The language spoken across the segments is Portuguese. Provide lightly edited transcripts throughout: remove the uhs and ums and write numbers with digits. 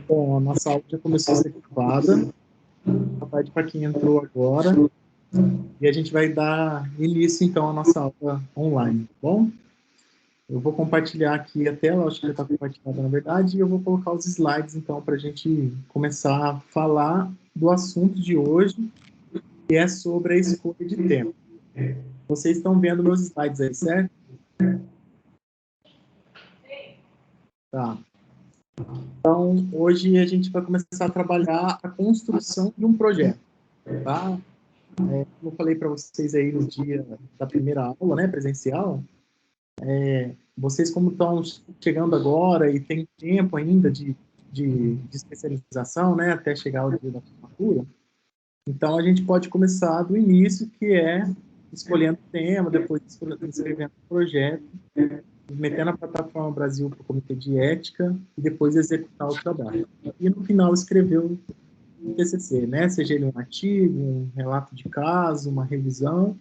Bom, a nossa aula já começou a ser gravada. Boa tarde para quem entrou agora. E a gente vai dar início, então, à nossa aula online, tá bom? Eu vou compartilhar aqui a tela, acho que já está compartilhada, na verdade, e eu vou colocar os slides, então, para a gente começar a falar do assunto de hoje, que é sobre a escolha de tema. Vocês estão vendo meus slides aí, certo? Tá. Então, hoje a gente vai começar a trabalhar a construção de um projeto, tá? Como eu falei para vocês aí no dia da primeira aula, né, presencial, vocês como estão chegando agora e tem tempo ainda de especialização, né, até chegar ao dia da formatura, então a gente pode começar do início, que é escolhendo o tema, depois escrevendo o projeto, metendo a plataforma Brasil para o Comitê de Ética e depois executar o trabalho. E no final escrever o TCC, né, seja ele um artigo, um relato de caso, uma revisão,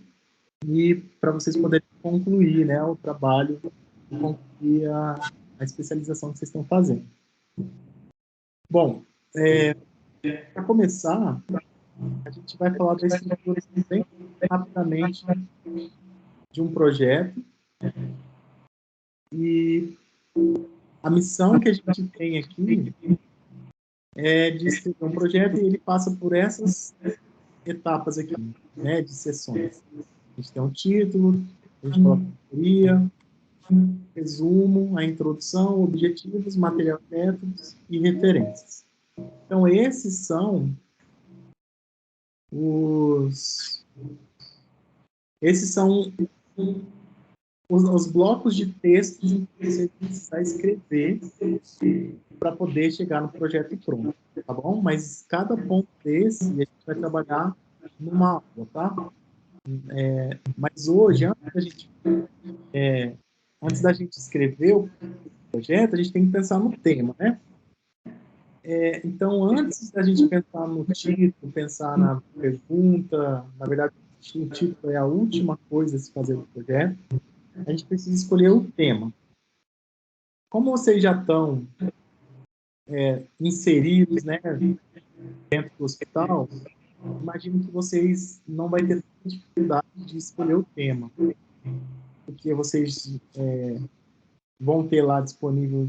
e para vocês poderem concluir, né, o trabalho e concluir a especialização que vocês estão fazendo. Bom, para começar, a gente vai falar da estrutura bem rapidamente de um projeto e a missão que a gente tem aqui é de escrever um projeto e ele passa por essas etapas aqui, né, de sessões. A gente tem um título, a gente coloca a teoria, resumo, a introdução, objetivos, material, métodos e referências. Então, esses são os os blocos de textos que você precisa escrever para poder chegar no projeto pronto, tá bom? Mas cada ponto desse a gente vai trabalhar numa aula, tá? Mas hoje, antes da gente escrever o projeto, a gente tem que pensar no tema, né? Então, antes da gente pensar no título, pensar na pergunta, na verdade, o título é a última coisa a se fazer no projeto, a gente precisa escolher o tema. Como vocês já estão inseridos, né, dentro do hospital, imagino que vocês não vai ter dificuldade de escolher o tema, porque vocês vão ter lá disponível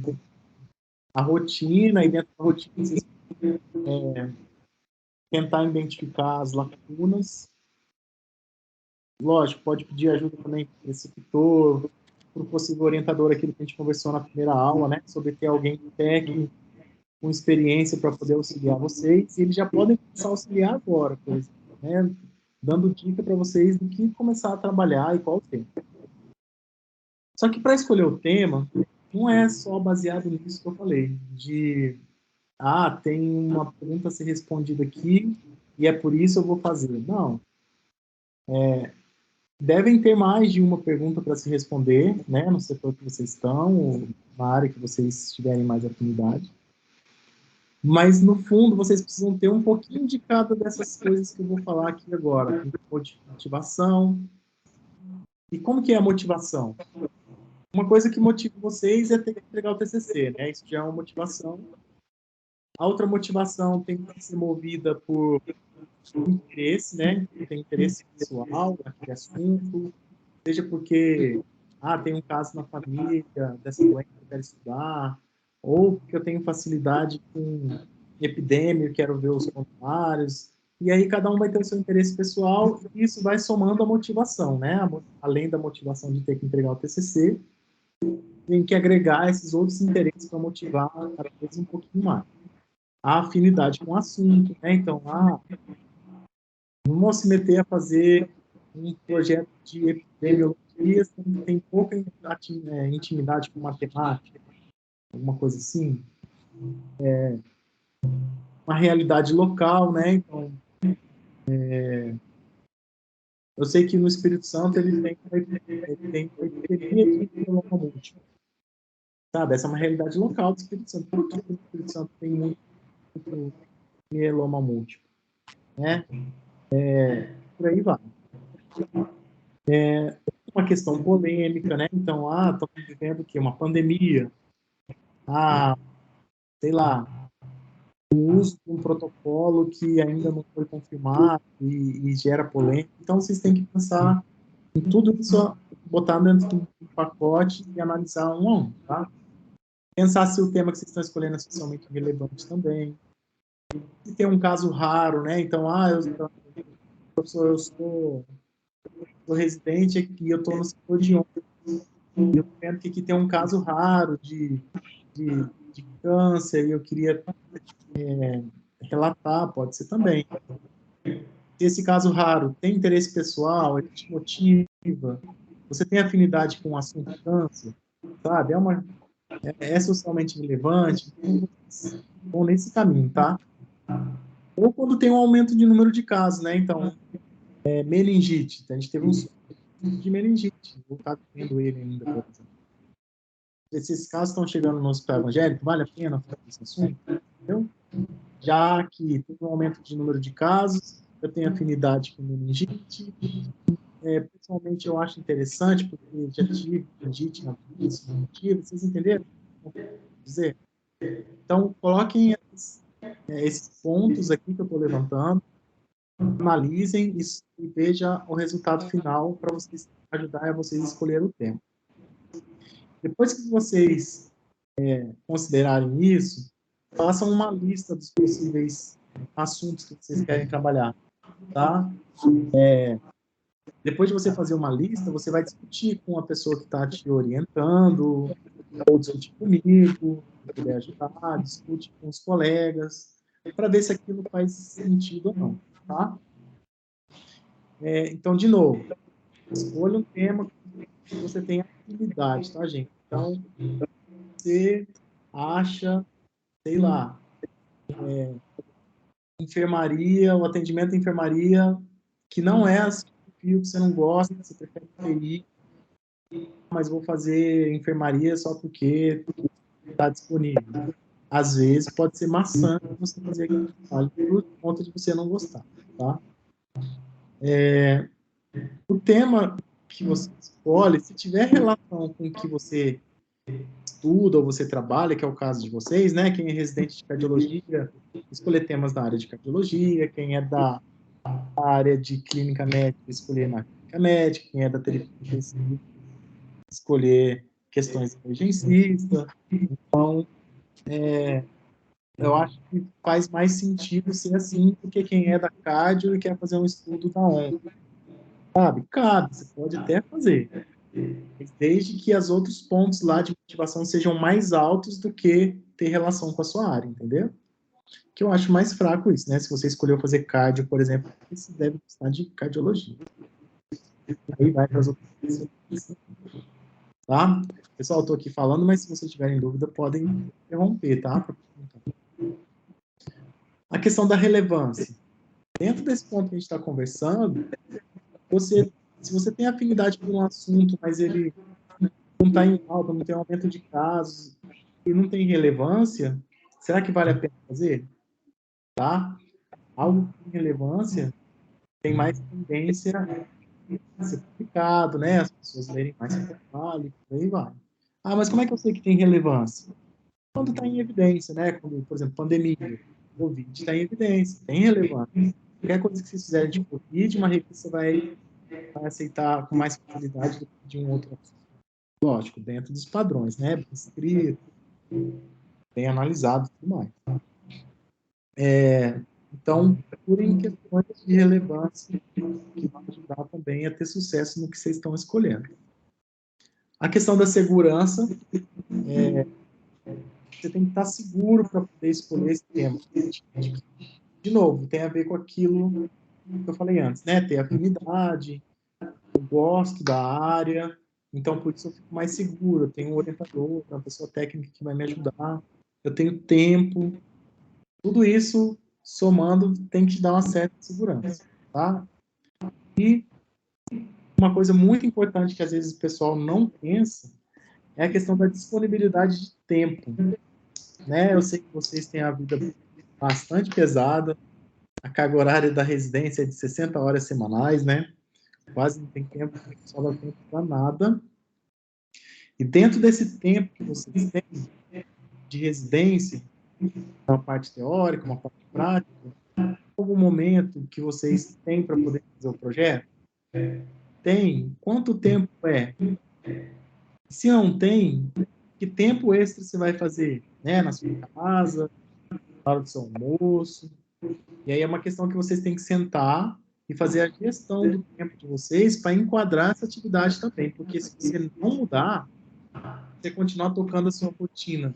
a rotina, e dentro da rotina vocês tentar identificar as lacunas. Lógico, pode pedir ajuda também para o preceptor, para o possível orientador, aquilo que a gente conversou na primeira aula, né, sobre ter alguém técnico, com experiência para poder auxiliar vocês, e eles já podem começar a auxiliar agora, por exemplo, né, dando dica para vocês do que começar a trabalhar e qual o tema. Só que para escolher o tema, não é só baseado nisso que eu falei, tem uma pergunta a ser respondida aqui, e é por isso eu vou fazer. Não. Devem ter mais de uma pergunta para se responder, né, no setor que vocês estão, ou na área que vocês tiverem mais afinidade. Mas, no fundo, vocês precisam ter um pouquinho de cada dessas coisas que eu vou falar aqui agora. Motivação. E como que é a motivação? Uma coisa que motiva vocês é ter que entregar o TCC, né? Isso já é uma motivação. A outra motivação tem que ser movida por interesse, né? Tem interesse pessoal naquele assunto, seja porque tem um caso na família dessa doença que eu quero estudar, ou porque eu tenho facilidade com epidemia, eu quero ver os comentários, e aí cada um vai ter o seu interesse pessoal, e isso vai somando a motivação, né? Além da motivação de ter que entregar o TCC, tem que agregar esses outros interesses para motivar cada vez um pouquinho mais. A afinidade com o assunto, né? Então, não vão se meter a fazer um projeto de epidemiologia, tem pouca intimidade com matemática, alguma coisa assim. Uma realidade local, né? Então, eu sei que no Espírito Santo ele tem uma epidemia de mieloma múltiplo. Sabe? Essa é uma realidade local do Espírito Santo. Por que no Espírito Santo tem muito mieloma múltiplo? Né? Por aí vai. Uma questão polêmica, né? Então, estamos vivendo o quê? Uma pandemia. sei lá, o uso de um protocolo que ainda não foi confirmado e gera polêmica. Então, vocês têm que pensar em tudo isso, botar dentro de um pacote e analisar um a um, tá? Pensar se o tema que vocês estão escolhendo é socialmente relevante também. Se tem um caso raro, né? Então, eu sou residente aqui, eu estou no setor de ônibus, e eu vendo que aqui tem um caso raro de câncer, e eu queria relatar, pode ser também. Se esse caso raro tem interesse pessoal, ele te motiva, você tem afinidade com o assunto câncer, sabe? É socialmente relevante, então, vão nesse caminho, tá? Ou quando tem um aumento de número de casos, né? Então, meningite, a gente teve um surto de meningite, vou estar vendo ele ainda, por exemplo. Esses casos estão chegando no hospital evangélico, vale a pena falar desse assunto? Entendeu? Já que tem um aumento de número de casos, eu tenho afinidade com meningite, pessoalmente eu acho interessante, porque já tive meningite na vida, vocês entenderam? Dizer? Então, coloquem esses pontos aqui que eu estou levantando, analisem isso e vejam o resultado final para vocês ajudar a vocês escolher o tema. Depois que vocês considerarem isso, façam uma lista dos possíveis assuntos que vocês querem trabalhar, tá? Depois de você fazer uma lista, você vai discutir com a pessoa que está te orientando, ou discutir comigo, se puder ajudar, discute com os colegas, para ver se aquilo faz sentido ou não, tá? Então, de novo, escolha um tema que você tenha habilidade, tá, gente? Então, você acha, sei lá, enfermaria, o atendimento em enfermaria, que não é assim, que você não gosta, você prefere TI, mas vou fazer enfermaria só porque está disponível. Às vezes pode ser maçante você fazer aquele trabalho por conta de você não gostar, tá? O tema que você escolhe, se tiver relação com o que você estuda ou você trabalha, que é o caso de vocês, né? Quem é residente de cardiologia, escolher temas da área de cardiologia, quem é da área de clínica médica, escolher na clínica médica, quem é da terapia intensiva, escolher questões emergencistas. Então, eu acho que faz mais sentido ser assim do que quem é da cardio e quer fazer um estudo da onco. Sabe? Cabe, você pode até fazer, mas desde que os outros pontos lá de motivação sejam mais altos do que ter relação com a sua área, entendeu? Que eu acho mais fraco isso, né? Se você escolheu fazer cardio, por exemplo, você deve gostar de cardiologia. Aí vai para as outras coisas, tá? Pessoal, estou aqui falando, mas se vocês tiverem dúvida, podem interromper, tá? A questão da relevância. Dentro desse ponto que a gente está conversando, se você tem afinidade por um assunto, mas ele não está em alta, não tem aumento de casos e não tem relevância, será que vale a pena fazer? Tá? Algo que tem relevância tem mais tendência a ser publicado, né? As pessoas lerem mais seu trabalho, por aí vai. Ah, mas como é que eu sei que tem relevância? Quando está em evidência, né? Quando, por exemplo, pandemia, Covid está em evidência, tem relevância. Qualquer coisa que vocês fizerem de Covid, uma revista vai aceitar com mais facilidade do que de um outro assunto. Lógico, dentro dos padrões, né? Bem escrito, bem analisado e tudo mais. Então, procurem questões de relevância que vão ajudar também a ter sucesso no que vocês estão escolhendo. A questão da segurança, você tem que estar seguro para poder escolher esse tema. De novo, tem a ver com aquilo que eu falei antes, né? Ter afinidade, eu gosto da área, então por isso eu fico mais seguro. Eu tenho um orientador, uma pessoa técnica que vai me ajudar, eu tenho tempo. Tudo isso, somando, tem que te dar uma certa segurança, tá? E uma coisa muito importante que às vezes o pessoal não pensa é a questão da disponibilidade de tempo, né? Eu sei que vocês têm a vida bastante pesada, a carga horária da residência é de 60 horas semanais, né? Quase não tem tempo, não sobra tempo para nada. E dentro desse tempo que vocês têm de residência, uma parte teórica, uma parte prática? Algum momento que vocês têm para poder fazer o projeto? Tem? Quanto tempo é? Se não tem, que tempo extra você vai fazer? Né? Na sua casa, na hora do seu almoço? E aí é uma questão que vocês têm que sentar e fazer a gestão do tempo de vocês para enquadrar essa atividade também, porque se você não mudar, você continuar tocando a sua rotina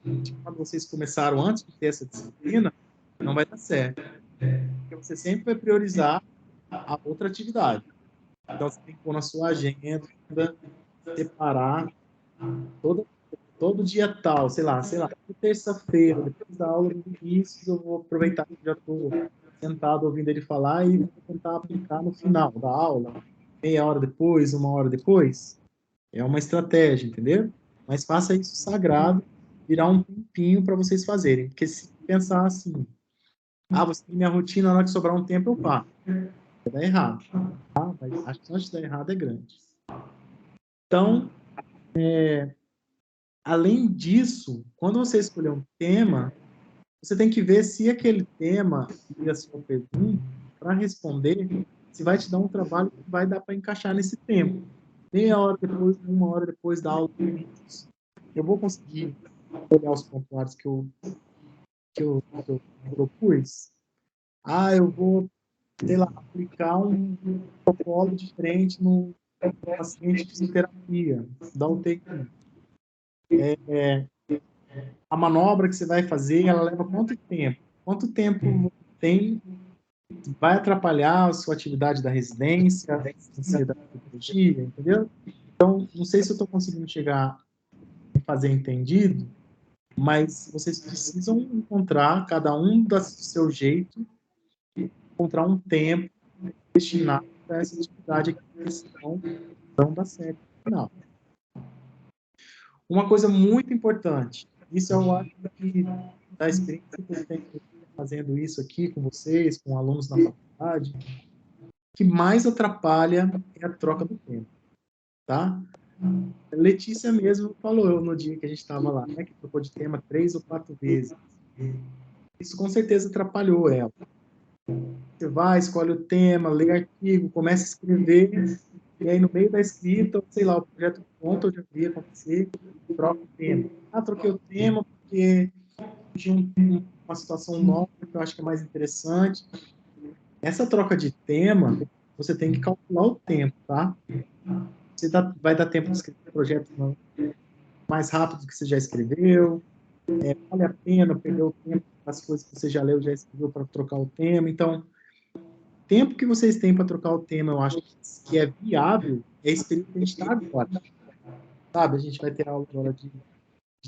de quando vocês começaram antes de ter essa disciplina, não vai dar certo. Porque você sempre vai priorizar a outra atividade. Então, você tem que pôr na sua agenda, separar todo dia tal, sei lá, terça-feira, depois da aula do Vinícius, eu vou aproveitar que já estou sentado ouvindo ele falar e vou tentar aplicar no final da aula, meia hora depois, uma hora depois. É uma estratégia, entendeu? Mas faça isso sagrado, virar um tempinho para vocês fazerem. Porque se pensar assim, você tem minha rotina, na hora que sobrar um tempo eu faço. Vai dar errado. Tá? Mas a chance de dar errado é grande. Então, além disso, quando você escolher um tema, você tem que ver se aquele tema e a sua pergunta, para responder, se vai te dar um trabalho que vai dar para encaixar nesse tempo. Meia hora depois, uma hora depois da aula, eu vou conseguir olhar os pontuários que eu propus. Eu vou, sei lá, aplicar um protocolo diferente no paciente de fisioterapia, da UTI. A manobra que você vai fazer, ela leva quanto tempo? Quanto tempo tem, vai atrapalhar a sua atividade da residência, da residência da cirurgia, entendeu? Então, não sei se eu estou conseguindo chegar a fazer entendido, mas vocês precisam encontrar, cada um do seu jeito, encontrar um tempo destinado para essa atividade aqui, senão não dá certo no final. Uma coisa muito importante, isso eu acho que da experiência que eu tenho fazendo isso aqui com vocês, com alunos na faculdade, o que mais atrapalha é a troca do tempo, tá? Letícia mesmo falou no dia que a gente estava lá, né, que trocou de tema 3 ou 4 vezes. Isso com certeza atrapalhou ela. Você vai, escolhe o tema, lê artigo, começa a escrever, e aí no meio da escrita, sei lá, o projeto pronto, eu já vi acontecer, troca o tema. Troquei o tema porque tinha uma situação nova que eu acho que é mais interessante. Essa troca de tema, você tem que calcular o tempo, tá? Vai dar tempo de escrever o projeto mais rápido do que você já escreveu, vale a pena perder o tempo das coisas que você já leu, já escreveu para trocar o tema. Então, o tempo que vocês têm para trocar o tema, eu acho que é viável, é esse período que a gente está agora. Sabe? A gente vai ter aula agora de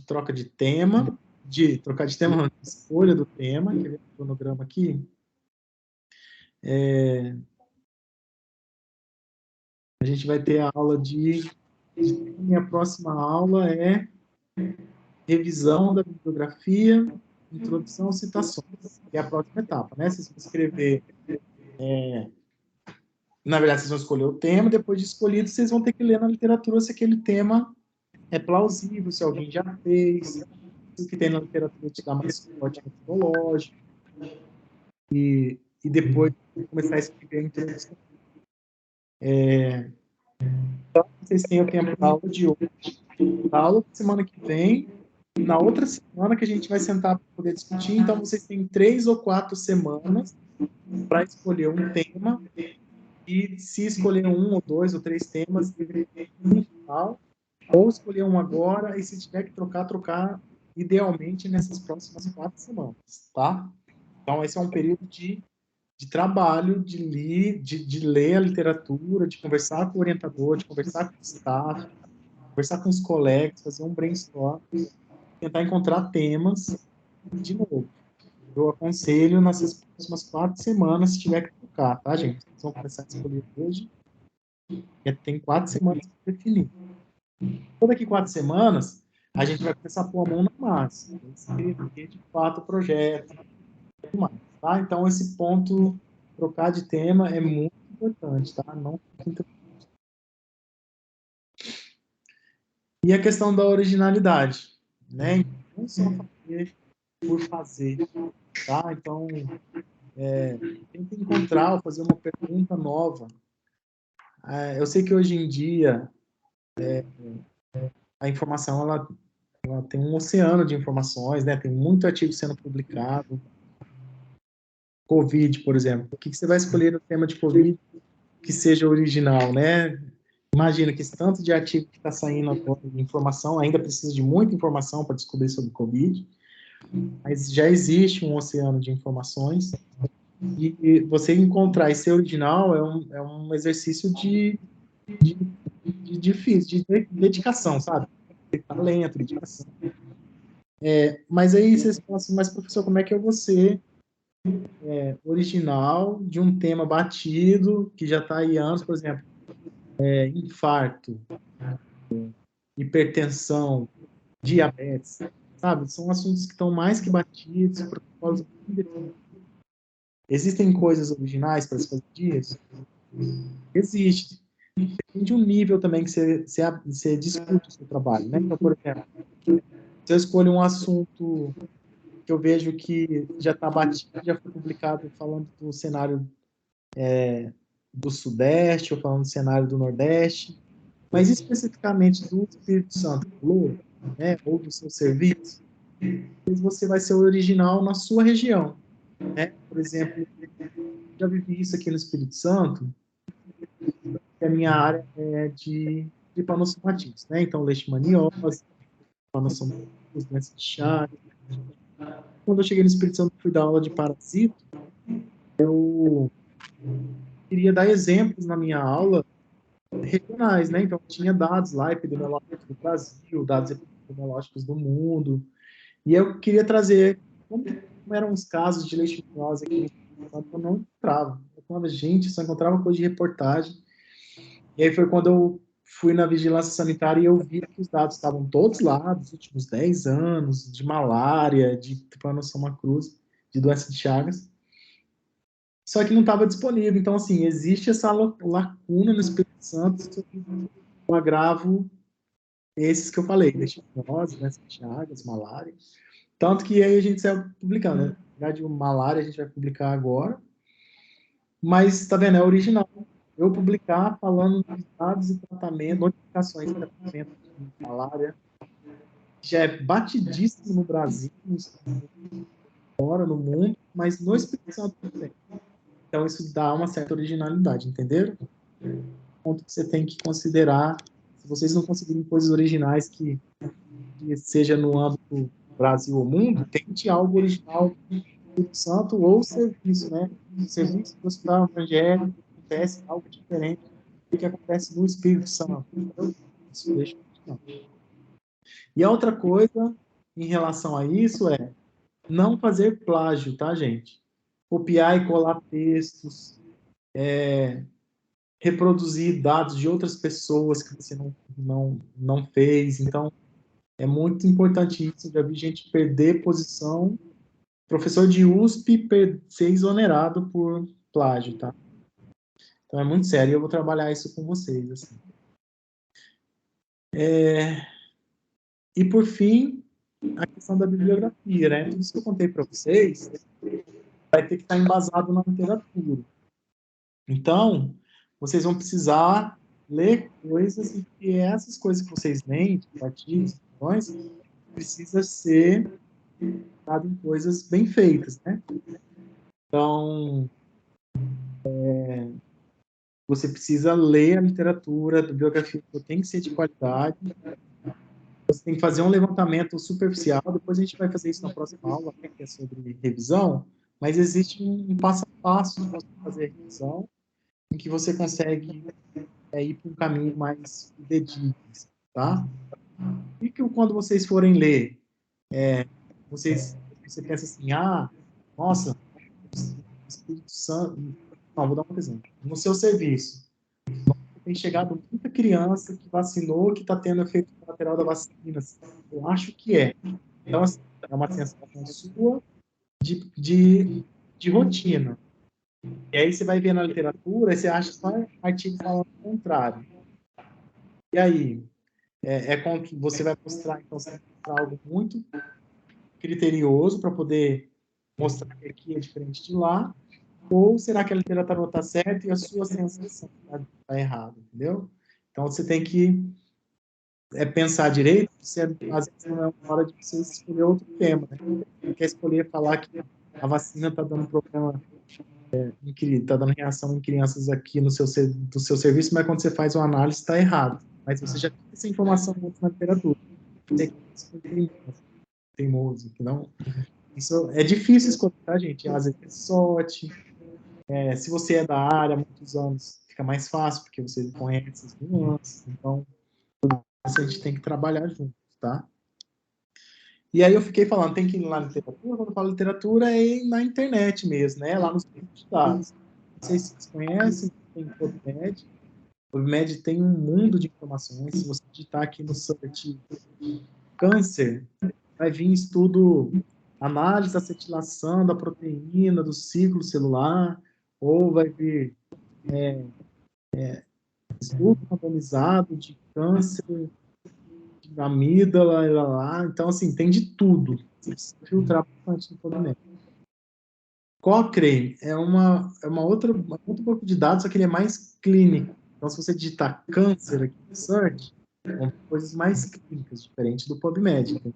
troca de tema, de trocar de tema, de escolha do tema, que é o cronograma aqui. A gente vai ter a aula minha próxima aula é revisão da bibliografia, introdução, citações, que é a próxima etapa, né? Vocês vão escrever, na verdade, vocês vão escolher o tema, depois de escolhido, vocês vão ter que ler na literatura se aquele tema é plausível, se alguém já fez, se o que tem na literatura te dá mais suporte metodológico, e depois começar a escrever a introdução. Então, vocês têm o tempo da aula de hoje, da aula da semana que vem, na outra semana que a gente vai sentar para poder discutir. Então, vocês têm 3 ou 4 semanas para escolher um tema, e se escolher 1 ou 2 ou 3 temas, no final, ou escolher um agora, e se tiver que trocar, idealmente nessas próximas 4 semanas, tá? Então, esse é um período de trabalho, de ler a literatura, de conversar com o orientador, de conversar com o staff, conversar com os colegas, fazer um brainstorm, tentar encontrar temas. De novo, eu aconselho nessas próximas 4 semanas, se tiver que trocar, tá, gente? Vocês vão começar a escolher hoje, tem 4 semanas para definir. Então, daqui 4 semanas, a gente vai começar a pôr a mão na massa, escrever de fato o projeto, tudo mais, tá? Então, esse ponto, trocar de tema, é muito importante, tá? Não fica. E a questão da originalidade, né? Não só fazer por fazer, tá? Então, tenta encontrar ou fazer uma pergunta nova. Eu sei que hoje em dia a informação ela tem um oceano de informações, né? Tem muito artigo sendo publicado. Covid, por exemplo. O que você vai escolher no tema de Covid que seja original, né? Imagina que esse tanto de artigo que está saindo agora de informação, ainda precisa de muita informação para descobrir sobre Covid, mas já existe um oceano de informações e você encontrar e ser original é um exercício de difícil, de dedicação, sabe? De talento, dedicação. Mas aí vocês falam assim, mas professor, como é que eu vou ser original de um tema batido que já está aí há anos, por exemplo, infarto, hipertensão, diabetes, sabe? São assuntos que estão mais que batidos, protocolos bem definidos. Existem coisas originais para se fazer disso? Existe. Depende de um nível também que você discute o seu trabalho, né? Então, por exemplo, se eu escolho um assunto que eu vejo que já está batido, já foi publicado falando do cenário do Sudeste, ou falando do cenário do Nordeste, mas especificamente do Espírito Santo, né, ou do seu serviço, você vai ser original na sua região, né? Por exemplo, já vivi isso aqui no Espírito Santo, que a minha área é de panossomatismo, né? Então, leishmaniose, panossomatismo, doença de Chagas. Quando eu cheguei no Espírito Santo, fui dar aula de parasito, eu queria dar exemplos na minha aula regionais, né? Então, tinha dados lá epidemiológicos do Brasil, dados epidemiológicos do mundo, e eu queria trazer como eram os casos de leishmaniose aqui no Espírito Santo, eu não encontrava. Eu falava, gente, só encontrava coisa de reportagem. E aí foi quando eu fui na vigilância sanitária e eu vi que os dados estavam todos lá, dos últimos 10 anos, de malária, de Trypanosoma cruzi, de doença de Chagas, só que não estava disponível. Então, assim, existe essa lacuna no Espírito Santo sobre o agravo, esses que eu falei, leishmaniose, doença de Chagas, malária. Tanto que aí a gente sai publicando, né? Na verdade, o malária a gente vai publicar agora, mas, tá vendo, é original. Eu publicar falando dos dados e tratamento, notificações de tratamento de malária, já é batidíssimo no Brasil, fora, no mundo, mas no Espírito Santo também. Então, isso dá uma certa originalidade, entenderam? Ponto que você tem que considerar, se vocês não conseguirem coisas originais que seja no âmbito Brasil ou mundo, tente algo original do Espírito Santo ou serviço, né? Serviço do hospital evangélico, acontece algo diferente do que acontece no Espírito Santo. Entendeu? Isso deixa não. E a outra coisa em relação a isso é não fazer plágio, tá, gente? Copiar e colar textos, reproduzir dados de outras pessoas que você não fez. Então, é muito importante isso. Já vi gente perder posição. Professor de USP ser exonerado por plágio, tá? Então, é muito sério. Eu vou trabalhar isso com vocês, assim. E, por fim, a questão da bibliografia, né? Tudo isso que eu contei para vocês vai ter que estar embasado na literatura. Então, vocês vão precisar ler coisas e que essas coisas que vocês leem, tipo artigos, precisa ser dado em coisas bem feitas, né? Então, você precisa ler a literatura, a bibliografia tem que ser de qualidade. Você tem que fazer um levantamento superficial. Depois a gente vai fazer isso na próxima aula, né, que é sobre revisão. Mas existe um passo a passo para você fazer a revisão, em que você consegue ir para um caminho mais dedíquo, tá? E que quando vocês forem ler, você pensa assim, nossa, Espírito Santo. Não, vou dar um exemplo. No seu serviço, tem chegado muita criança que vacinou, que está tendo efeito colateral da vacina. Eu acho que é. Então, assim, é uma sensação sua de rotina. E aí você vai ver na literatura, e você acha só artigo falando o contrário. E aí, você vai mostrar, então, você vai mostrar algo muito criterioso para poder mostrar que aqui é diferente de lá? Ou será que a literatura está certa e a sua sensação está errada, entendeu? Então, você tem que pensar direito, você, às vezes não é uma hora de você escolher outro tema, né? Você quer escolher falar que a vacina está dando problema, está dando reação em crianças aqui no do seu serviço, mas quando você faz uma análise está errado. Mas você já tem essa informação antes na literatura. Você é teimoso, que não... Isso é difícil escolher, tá, gente? Às vezes é sorte. Se você é da área há muitos anos, fica mais fácil, porque você conhece as nuances. Então, a gente tem que trabalhar juntos, tá? E aí eu fiquei falando, tem que ir lá na literatura, quando eu falo literatura é na internet mesmo, né? Lá nos bancos de dados. Não sei se vocês conhecem, tem o PubMed. O PubMed tem um mundo de informações. Se você digitar aqui no search câncer, vai vir estudo, análise da acetilação da proteína, do ciclo celular, ou vai vir estudo randomizado de câncer de amígdala, lá. Então, assim, tem de tudo. Você precisa filtrar bastante no PubMed. Cochrane é outro banco de dados, só que ele é mais clínico. Então, se você digitar câncer aqui no search, vão ter coisas mais clínicas, diferente do PubMed. Entendeu?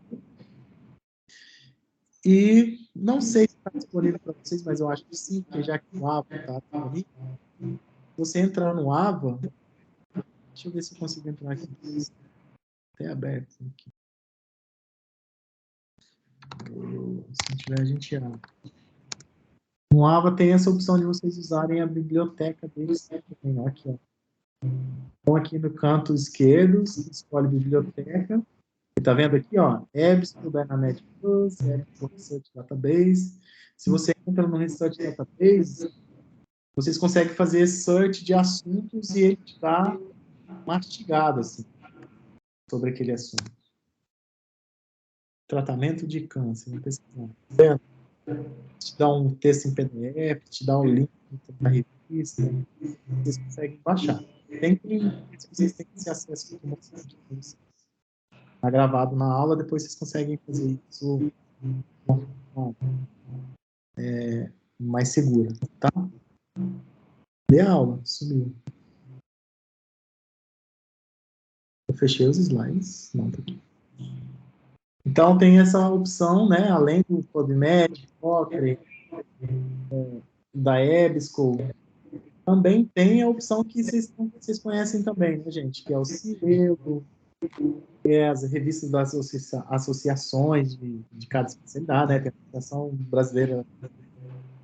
E não sei se está disponível para vocês, mas eu acho que sim, porque já que o AVA está disponível, se você entrar no AVA, deixa eu ver se eu consigo entrar aqui. Até aberto aqui. Se não tiver, a gente abre. No AVA tem essa opção de vocês usarem a biblioteca deles também. Aqui, ó. Então, aqui no canto esquerdo, você escolhe biblioteca. E tá vendo aqui, ó? EBSCO, Dynametric Plus, EBSCO Research Database. Se você entra no Research Database, vocês conseguem fazer search de assuntos e ele está mastigado, assim, sobre aquele assunto. Tratamento de câncer, vamos pesquisar. Tá vendo? Te dá um texto em PDF, te dá um link da revista, vocês conseguem baixar. Vocês têm esse acesso que eu estou mostrando para vocês. Está gravado na aula, depois vocês conseguem fazer isso de uma forma mais segura, tá? Dê a aula, sumiu. Eu fechei os slides, não, tá aqui. Então, tem essa opção, né, além do PubMed, Cochrane, da EBSCO, também tem a opção que vocês conhecem também, né, gente, que é o Cirelo, que é as revistas das associações de cada especialidade, né, tem a Associação Brasileira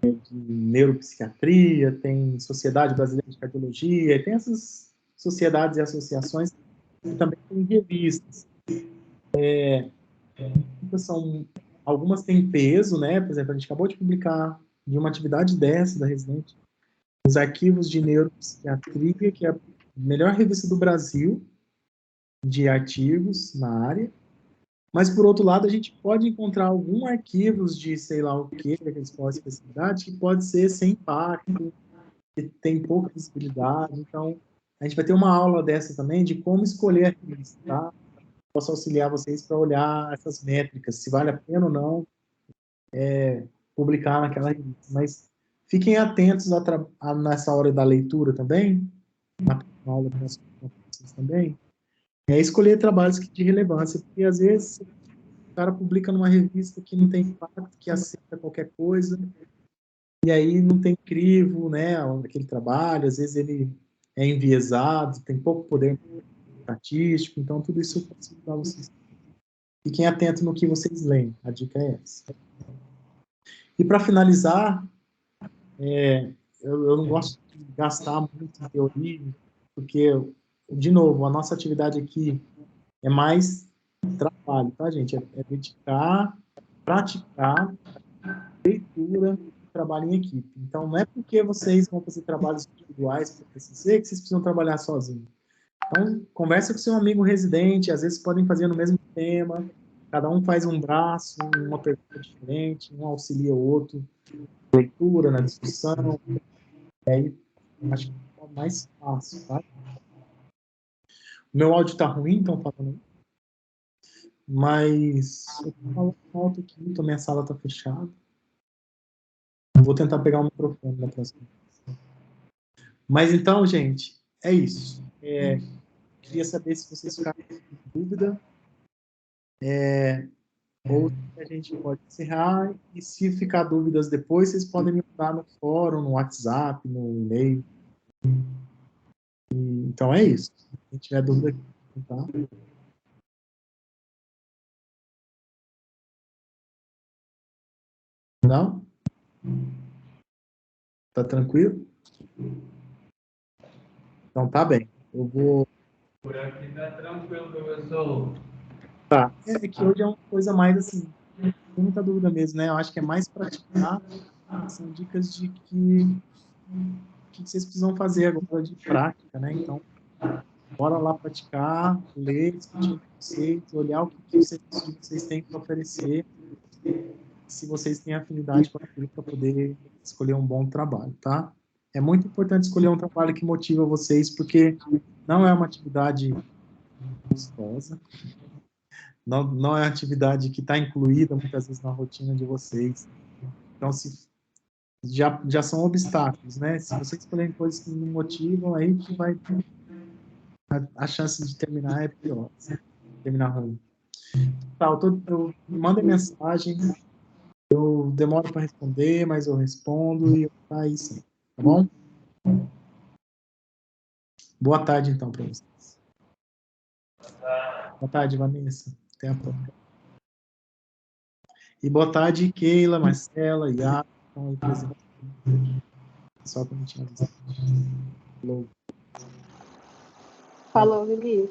de Neuropsiquiatria, tem Sociedade Brasileira de Cardiologia, tem essas sociedades e associações, e também tem revistas. Algumas têm peso, né? Por exemplo, a gente acabou de publicar de uma atividade dessa, da residente, os arquivos de neuropsiquiatria, que é a melhor revista do Brasil de artigos na área. Mas, por outro lado, a gente pode encontrar alguns arquivos de sei lá o que, daqueles pós-especialidade, que pode ser sem impacto, que tem pouca visibilidade. Então, a gente vai ter uma aula dessa também de como escolher a revista, tá? Posso auxiliar vocês para olhar essas métricas, se vale a pena ou não publicar naquela revista. Mas fiquem atentos nessa hora da leitura também, na aula que nós vocês também, escolher trabalhos de relevância, porque às vezes o cara publica numa revista que não tem impacto, que aceita qualquer coisa, e aí não tem crivo, né, aquele trabalho, às vezes ele é enviesado, tem pouco poder estatístico, então tudo isso eu consigo dar vocês. Fiquem atentos no que vocês leem, a dica é essa. E para finalizar, eu não gosto de gastar muito em teoria, porque, de novo, a nossa atividade aqui é mais trabalho, tá, gente? É dedicar, praticar, leitura, trabalho em equipe. Então, não é porque vocês vão fazer trabalhos individuais para o TCC que vocês precisam trabalhar sozinhos. Então, conversa com seu amigo residente, às vezes podem fazer no mesmo tema, cada um faz um braço, uma pergunta diferente, um auxilia o outro, na leitura, na discussão, aí acho que é mais fácil, tá? O meu áudio tá ruim, então falando. Mas eu tô falando alto aqui, então minha sala está fechada. Vou tentar pegar o microfone na próxima vez. Mas então, gente, é isso. Queria saber se vocês ficaram com dúvida, ou se a gente pode encerrar, e se ficar dúvidas depois, vocês podem me mandar no fórum, no WhatsApp, no e-mail. Então é isso. Se quem tiver dúvida, tá? Não? Tá tranquilo? Então tá bem. Eu vou. Por aqui tá tranquilo, professor. Tá. É que hoje é uma coisa mais assim, tem muita dúvida mesmo, né? Eu acho que é mais praticar. São dicas de que vocês precisam fazer agora de prática, né? Então, bora lá praticar, ler, discutir com vocês, olhar o que os serviços de vocês têm para oferecer, se vocês têm afinidade com aquilo para poder escolher um bom trabalho, tá? É muito importante escolher um trabalho que motiva vocês, porque não é uma atividade gostosa, não é uma atividade que está incluída muitas vezes na rotina de vocês. Então, se já são obstáculos, né? Se vocês escolherem coisas que não motivam, aí que vai a chance de terminar é pior, assim, terminar ruim. Tá, eu mando mensagem, eu demoro para responder, mas eu respondo e tá aí sim, tá bom? Boa tarde então para vocês. Boa tarde, Vanessa. Até a próxima. E boa tarde, Keila, Marcela, Iago, estão aí presentes. Só que eu não tinha visto. Falou. Falou, Vivi.